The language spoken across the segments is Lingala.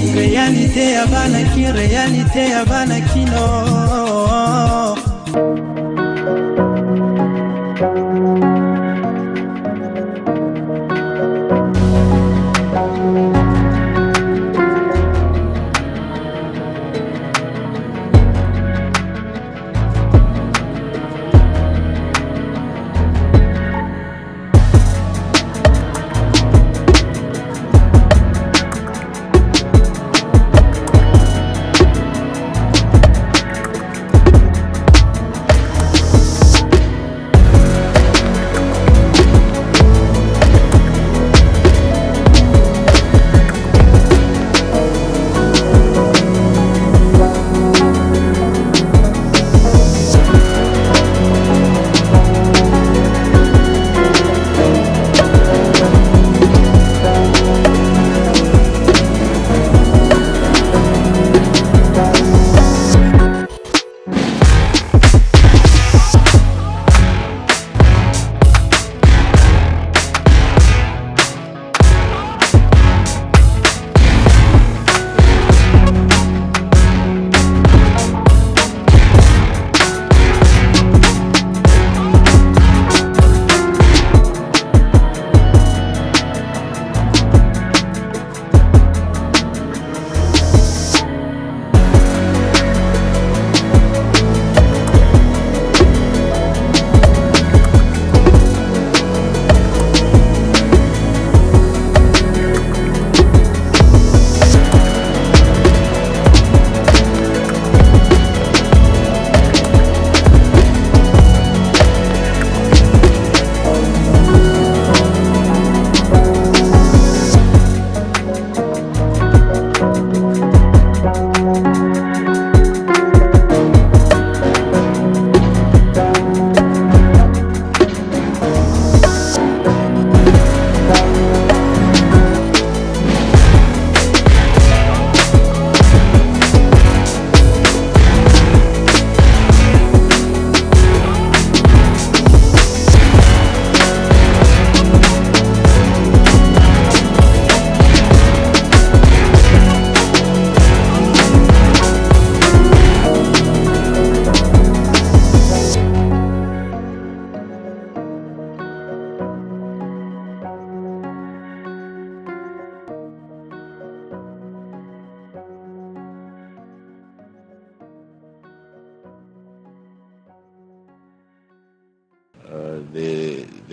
Réalité ya bana kino.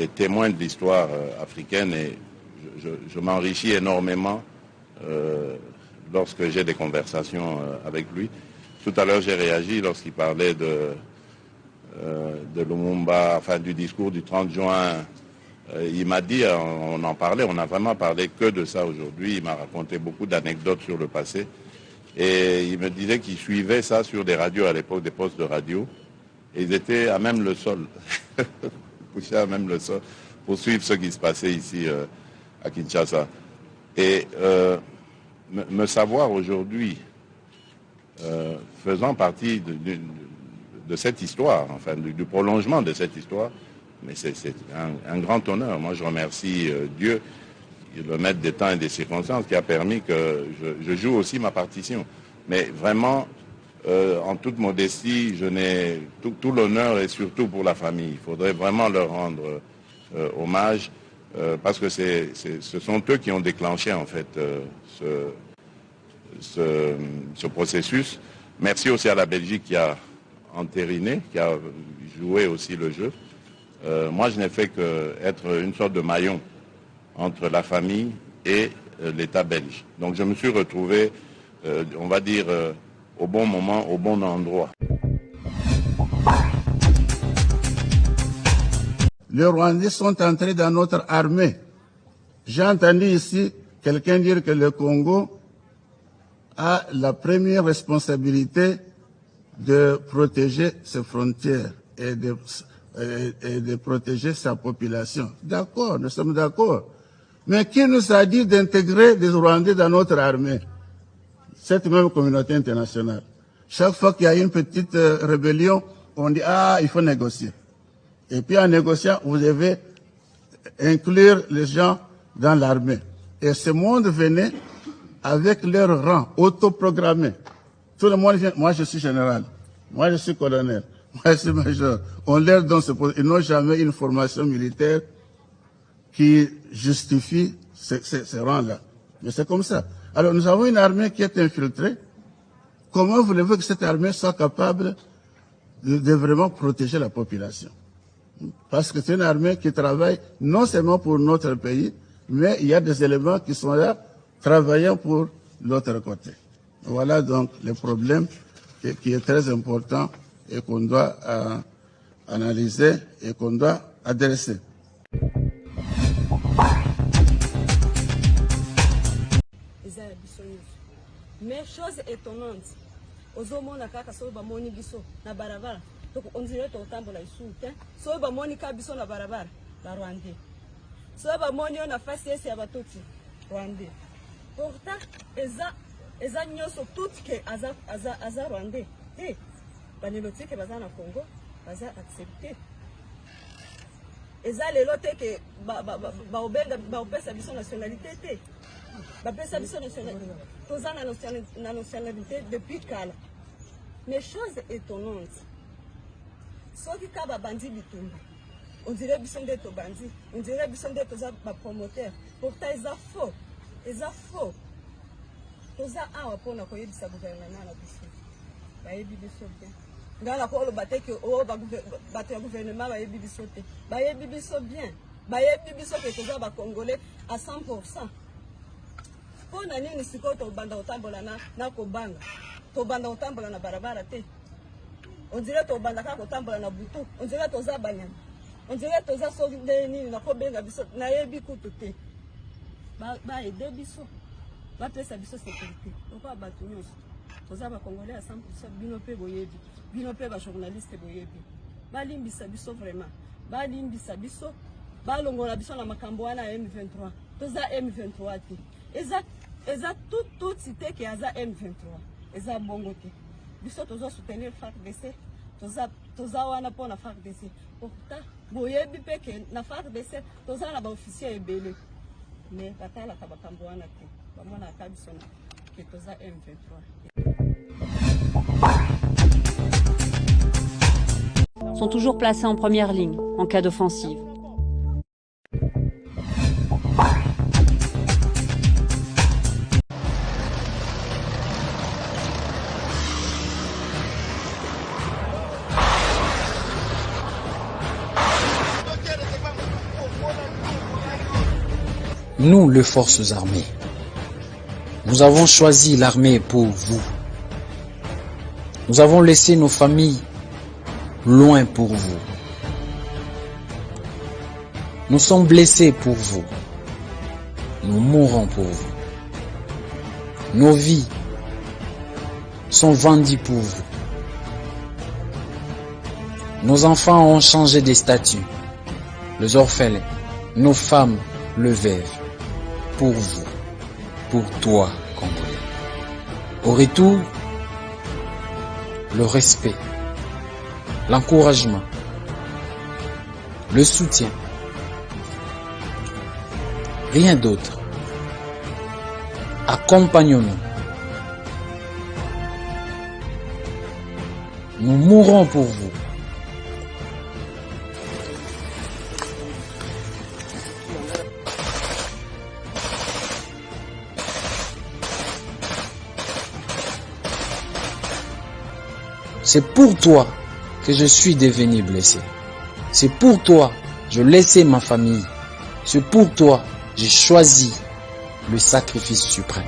des témoins de l'histoire africaine et je m'enrichis énormément lorsque j'ai des conversations avec lui. Tout à l'heure, j'ai réagi lorsqu'il parlait de Lumumba, enfin du discours du 30 juin. Il m'a dit, on en parlait, on n'a vraiment parlé que de ça aujourd'hui. Il m'a raconté beaucoup d'anecdotes sur le passé. Et il me disait qu'il suivait ça sur des radios à l'époque, des postes de radio. Et ils étaient à même le sol, couchés à même le sol, pour suivre ce qui se passait ici à Kinshasa. Et me savoir aujourd'hui, faisant partie de cette histoire, enfin du prolongement de cette histoire, mais c'est un grand honneur. Moi, je remercie Dieu, le maître des temps et des circonstances, qui a permis que je joue aussi ma partition. Mais vraiment, en toute modestie, je n'ai tout l'honneur et surtout pour la famille. Il faudrait vraiment leur rendre hommage parce que ce sont eux qui ont déclenché en fait ce processus. Merci aussi à la Belgique qui a entériné, qui a joué aussi le jeu. Moi, je n'ai fait qu'être une sorte de maillon entre la famille et l'État belge. Donc, je me suis retrouvé, on va dire, au bon moment, au bon endroit. Les Rwandais sont entrés dans notre armée. J'ai entendu ici quelqu'un dire que le Congo a la première responsabilité de protéger ses frontières et de protéger sa population. D'accord, nous sommes d'accord. Mais qui nous a dit d'intégrer des Rwandais dans notre armée? cette même communauté internationale. Chaque fois qu'il y a une petite rébellion, on dit « Ah, il faut négocier ». Et puis en négociant, vous devez inclure les gens dans l'armée. Et ce monde venait avec leur rang autoprogrammé. Tout le monde vient, moi je suis général, moi je suis colonel, moi je suis major. On leur donne ce poste. Ils n'ont jamais une formation militaire qui justifie ces rangs-là. Mais c'est comme ça. Alors nous avons une armée qui est infiltrée. Comment voulez-vous que cette armée soit capable de vraiment protéger la population? Parce que c'est une armée qui travaille non seulement pour notre pays, mais il y a des éléments qui sont là, travaillant pour l'autre côté. Voilà donc le problème qui est très important et qu'on doit analyser et qu'on doit adresser. Mais chose étonnante, aux hommes on a kaka so ba moni biso na barabara. Donc on dirait to tambo la isute. So ba moni ka biso na barabara la Rwandais. So ba moni on a face ya batoti Rwandais. Pourtant eza nyoso tout que aza Rwandais. Eh baneloti ke baza na Congo baza accepter. Eza lelo te que ba obenga ba opesa biso nationalité te. Bapesa biso nationalité. Toza na nationalité depuis kala. Mais chose étonnante. Soki ka ba bandi bitumba. On dirait biso ndeto bandi, on dirait biso ndeto za ba promoteur. Pourtant eza faux. Eza faux. Toza awa pona koyebisa gouvernement na biso. Ba yebi biso bien. Ngala ko lo bateke o ba bato ya gouvernement ba yebi biso te. Ba yebi biso bien. Ba yebi biso ke toza ba congolais à 100%. Pona nini siko to banda otambola na kobanga. To banda otambola na barabara te. On dirait to banda ka otambola na butu. On dirait toza banyama. On dirait toza so nini na kobenga biso na yebi kutu te. Ba ede biso. Ba pesa biso sécurité. Pourquoi batu nyonso? Toza ba congolais à 100% bino pe boyebi. Bino pe ba journaliste boyebi. Ba limbisa biso vraiment. Ba limbisa biso. Ba longola biso na makambo wana M23. Toza M23 te. Eza tout cité qui a M23. Eza bongo te. Biso toza soutenir FARDC. Toza wana po na FARDC. Pourtant, boyebi pe ke na FARDC toza na ba officier ebele. Mais batala ka bakambo wana te. Ba mona ka biso na ke toza M23. Sont toujours placés en première ligne en cas d'offensive. Nous, les forces armées, nous avons choisi l'armée pour vous. Nous avons laissé nos familles loin pour vous. Nous sommes blessés pour vous. Nous mourrons pour vous. Nos vies sont vendues pour vous. Nos enfants ont changé de statut. Les orphelins, nos femmes, le veuve. Pour vous, pour toi, Congolais. Au retour, le respect, l'encouragement, le soutien, rien d'autre. Accompagnons-nous. Nous mourrons pour vous. C'est pour toi que je suis devenu blessé. C'est pour toi que je laissais ma famille. C'est pour toi que j'ai choisi le sacrifice suprême.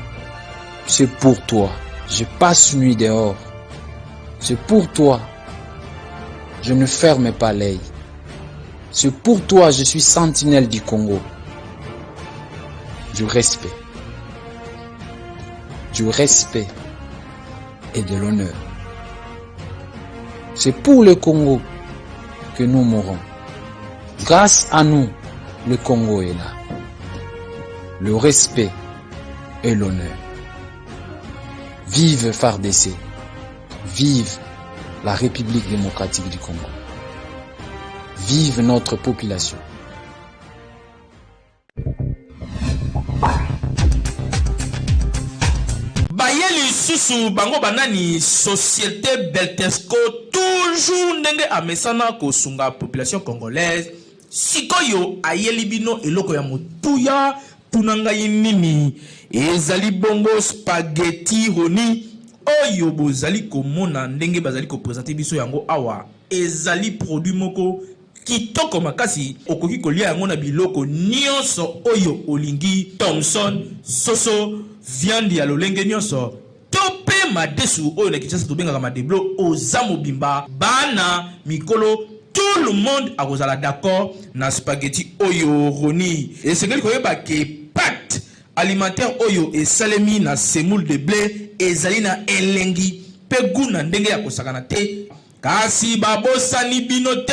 C'est pour toi que je passe nuit dehors. C'est pour toi que je ne ferme pas l'œil. C'est pour toi que je suis sentinelle du Congo. Du respect. Du respect et de l'honneur. C'est pour le Congo que nous mourons. Grâce à nous, le Congo est là. Le respect et l'honneur. Vive FARDC. Vive la République démocratique du Congo. Vive notre population. Bayeli susu bango banani société Beltesco toujours ndenge amesana ko sunga population congolaise sikoyo ayeli bino eloko ya motuya tunanga yinini ezali bongo spaghetti roni oyo bozali komona ndenge bazali ko présenter biso yango awa ezali produit moko kitoko makasi okoki kolia yango na biloko nyonso oyo olingi Thomson soso viande ya lolenge nyonso tope madesu oyo na Kinshasa tobengaka madeblo oza mobimba bana mikolo tout le monde akozala d'accord na spaghetti oyo roni esengeli koyeba ke pâte alimentaire oyo esalemi na semoule de blé ezali na elengi pe guna ndenge ya kosakana te kasi babosani bino te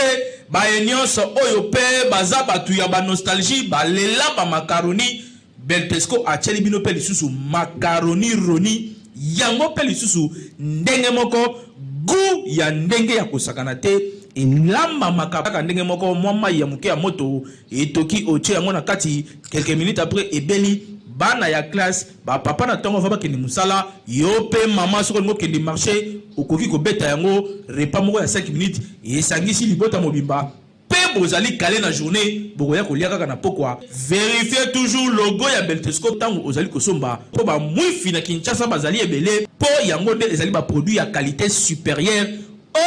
baye nyonso oyo pe baza batu ya ba nostalgie balela ba macaroni Beltesco acheli bino pe lisusu macaroni roni yango pe lisusu ndenge moko gu ya ndenge ya kosakana te elamba makaka ndenge moko mwa ya muke ya moto etoki oche yango na kati quelques minutes après ebeli bana ya classe ba papa na tongo va bakende musala yo pe mama soko ngo kende marché okoki ko beta yango repas moko ya 5 minutes esangisi libota mobimba pe bozali calé na journée bokoya kolia kaka na pokwa vérifiez toujours logo ya Beltesco tango ozali kosomba po ba mwifi na Kinshasa bazali ebele po yango nde ezali ba produit ya qualité supérieure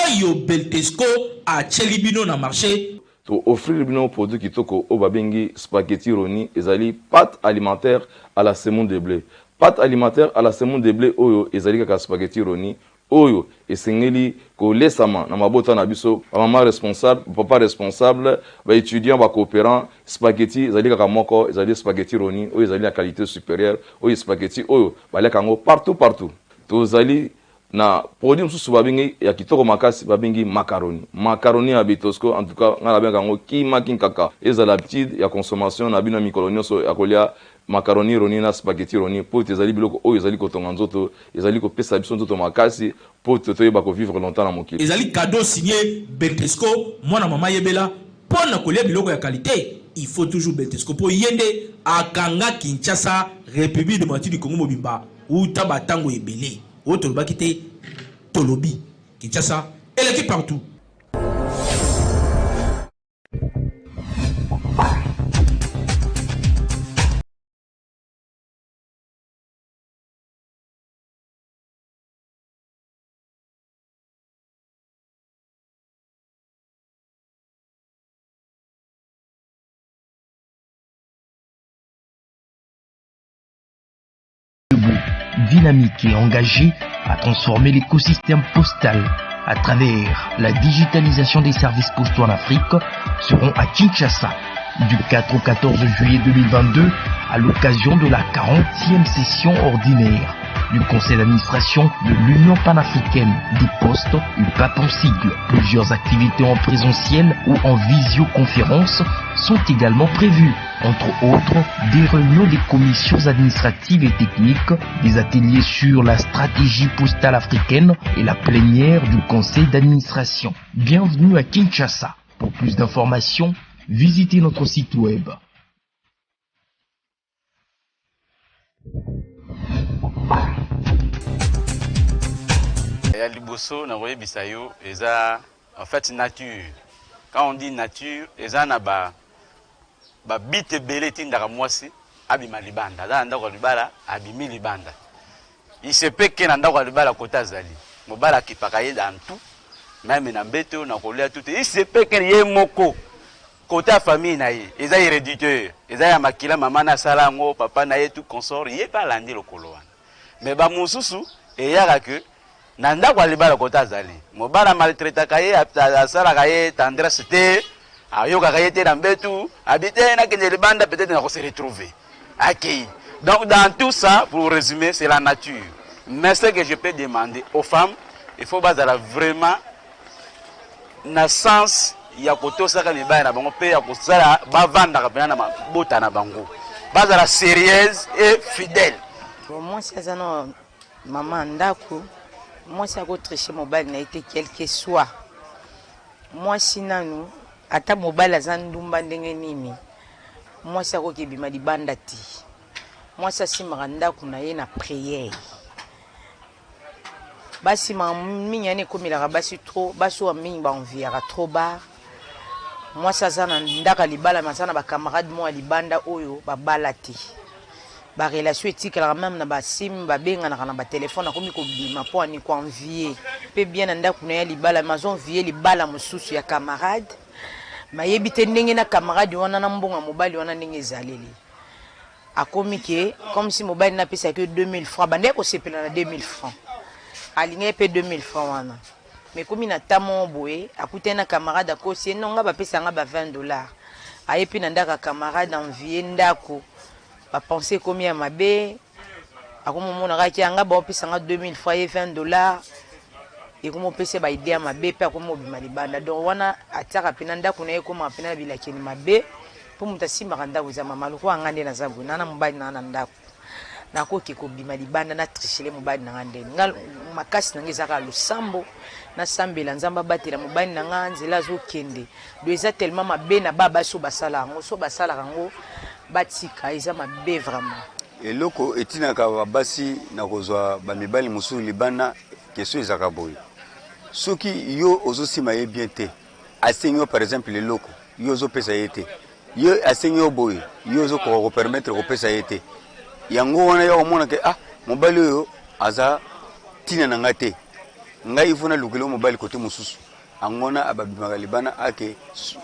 oyo Beltesco a chelibino na marché to offrir bino produit kitoko o babengi spaghetti roni ezali pâte alimentaire à la semoule de blé. Pâte alimentaire à la semoule de blé oyo ezali kaka spaghetti roni oyo esengeli ko lesama na mabota na biso ba maman responsable papa responsable ba étudiant ba coopérant spaghetti ezali kaka moko ezali spaghetti roni oyo ezali la qualité supérieure oyo spaghetti oyo baleka ngo partout to zali na produit mususu babengi ya kitoko makasi babengi macaroni ya Beltesco en tout cas ngala benga ngo kaka ezala petite ya consommation na bino mikolo nyonso ya kolia macaroni roni na spaghetti roni po ezali biloko oyo ezali kotonga nzoto ezali kopesa biso nzoto makasi po toyeba ko vivre longtemps na mokili ezali cadeau signé Beltesco mwana mama yebela pona kolia biloko ya qualité il faut toujours Beltesco po yende akanga Kinshasa République démocratique du Congo mobimba uta batango ebele autre bakite Tolobi Kinshasa et l'équipe partout. Dynamique et engagé à transformer l'écosystème postal à travers la digitalisation des services postaux en Afrique seront à Kinshasa du 4 au 14 juillet 2022 à l'occasion de la 40e session ordinaire du conseil d'administration de l'Union panafricaine des postes UPAP en sigle. Plusieurs activités en présentiel ou en visioconférence sont également prévues, entre autres des réunions des commissions administratives et techniques, des ateliers sur la stratégie postale africaine et la plénière du conseil d'administration. Bienvenue à Kinshasa. Pour plus d'informations, visitez notre site web. Ya liboso na koyebisa yo eza en fait nature. Quand on dit nature, eza na ba bite belé tindaka mwasi abima libanda. Za ndako libala abimi libanda. Il se peut que na ndako libala kota zali. Mobala kipaka ye dans tout. Même na mbeto na kolia tout. Il se peut que ye moko kota famille na ye. Eza héréditaire. Eza ya makila mama na salango, papa na ye tout consort, ye pa landi lokolo wana. Mais ba mususu eyaka que na ndako alibala kota zali mobala maltraita kaye asala kaye tendresse te ayoka kaye te na mbetu habite na kende libanda peut-être na ko se retrouver OK donc dans tout ça pour résumer c'est la nature mais ce que je peux demander aux femmes il faut bazala vraiment na sens ya kotosaka mibaya na bango pe ya kosala bavanda ka na bota na bango bazala sérieuse et fidèle pour moi c'est ça non maman ndako moi ça ko tricher mobile na été quel que soit moi sinanu ata mobile azandumba ndenge nini moi ça ko kebima libanda ti moi ça simaka ndako na ye na prière basi ma minya ne komilaka basi trop basi wa mingi ba enviera trop bas moi ça za na ndaka libala masana ba camarade moi libanda oyo ba balati ba relation etikala même na ba sim ba benga na ba téléphone akomi ko bima po ani ko envier pe bien na ndako na ya libala maison envier libala mususu ya camarade mayebi te ndenge na camarade wana na mbonga mobali wana ndenge ezaleli akomi ke comme si mobile na pesa que 2000 francs bande ko sepela na 2000 francs alinge pe 2000 francs wana mais comme na tamo boye akute na camarade ko si nonga ba pesa nga ba $20 ayepi na ndaka camarade envier ndako ba penser combien mabe akomo mona ka kianga ba pesa nga 2000 francs et $20 et comme pesa ba idea mabe pe akomo bima libanda donc wana ataka pena ndako na yeko mapena bilakeni mabe po mutasimba kanda uza mama loko angande na zabu nana mobali na ndako nako kiko bima libanda na trichele mobali na ngande ngal makasi nange zaka lusambo na sambela nzamba batela mobali na nganzela zo kende do eza tellement mabe na baba so basala ngo so basala ngo batika eza mabe vraiment eloko etina ka basi na kozwa ba mibali musu libana question ezaka boy soki yo ozosima ye bien te asenyo par exemple le loko yo zo pesa yete yo asenyo boy yo zo ko permettre ko pesa yete yango wana yo mona ke mobali yo aza tina na ngate ngai ifuna lukelo mobali kote mususu angona ababimaka libana ake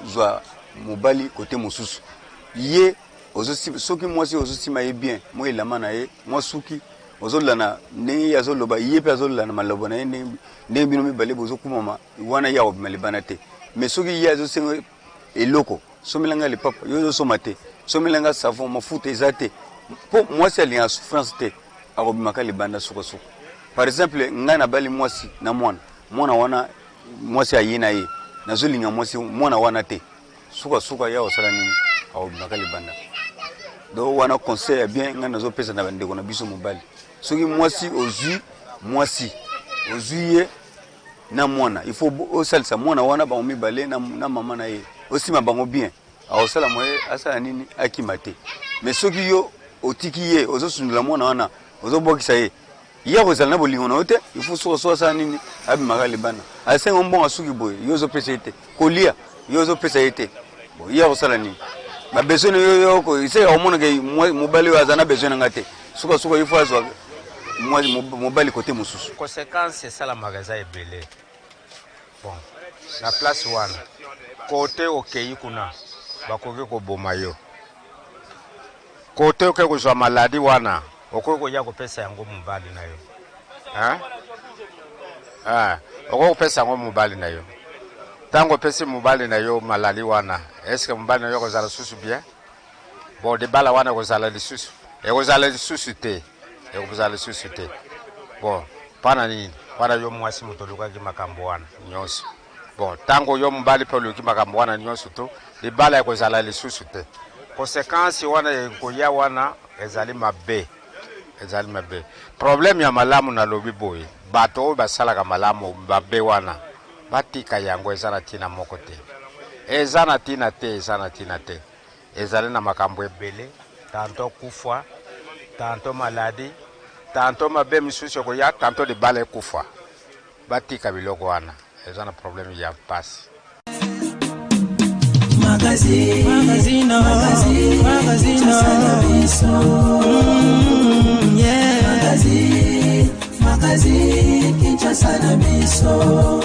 zwa mobali kote mususu ye ozosima soki mwasi ozosima ye bien mo elama na ye mo suki ozolana ndenge azoloba ye pe azolana malobo na ye ndenge bino mibale bozokumama wana ya obima libana te mais soki ye azosenga eloko somelanga le papa yo ozosoma te somelanga savon mafuta eza te po mwasi alinga souffrance te akobimaka libanda suko par exemple ngai na bali mwasi na mwana wana mwasi aye na ye nazolinga mwasi mwana wana te suka ya osala nini akobimaka libanda do wana conseil bien ngai nazopesa na bandeko na biso mobali soki mwasi ozwi ye na mwana il faut osalisa mwana wana bango mibale na mama na ye osima bango bien aosala moye asala nini akima te mais soki yo otiki ye ozosundula mwana wana ozobokisa ye ya kozala na bolingo na yo te il faut soka asala nini abimaka libana asenga mbongo suki boye yo ozopesa ye te kolia yo ozopesa ye te ya kosala nini babesoin yo iseka omona ke mobali oyo aza na besoin na nga te suka il faut azwa mobali kote mosusu conséquence esalamaka eza ebele bon na place wana kote okei kuna bakoki koboma yo kote okoki kozwa maladi wana okoki koya kopesa yango mobali na yo okoki kopesa yango mobali na yo ntango opesi mobali na yo maladi wana eske mobali na yo kozala susu bien bon debala wana kozala lisusu ekozala lisusu te bon pana nini wana yo mwasi moto olukaki makambo wana nyonso bon ntango yo mobali mpe oluki makambo wana nyonso to libala ekozala lisusu te conséquence wana ekoya wana ezali mabe problème ya malamu na lobi boye bato oyo basalaka malamu mabe wana batika yango eza na ntina moko te eza na ntina te ezali na makambo ebele tanto kufa tanto maladi tanto mabe misusu koya tanto libala ekufa batika biloko wana eza na problème ya pasi Magazino Kinshasa na biso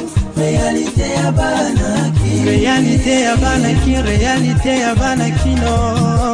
réalité ya bana kino